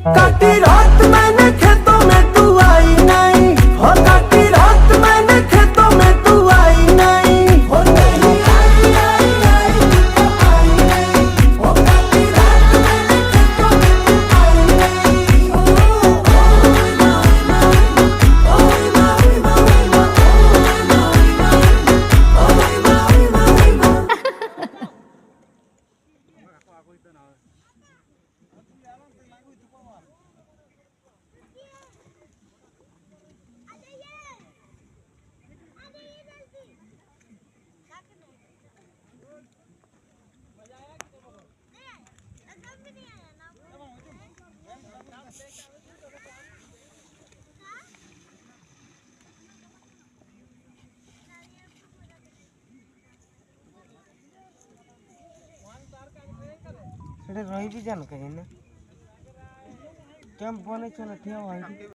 काटी रात मैंने खेतों में तू आई नहीं, हो काटी रात मैंने खेतों में तू आई नहीं, हो नहीं आई आई आई तू तो आई नहीं, हो काटी रात मैंने खेतों में तू आई नहीं। ओ माई माई ओए माई माई ओए माई माई। ସେଟା ରହିବି ଜାନ କାହିଁକି ନା କ୍ୟାମ୍ପ ବନେଇଛ ନା ଠିଆ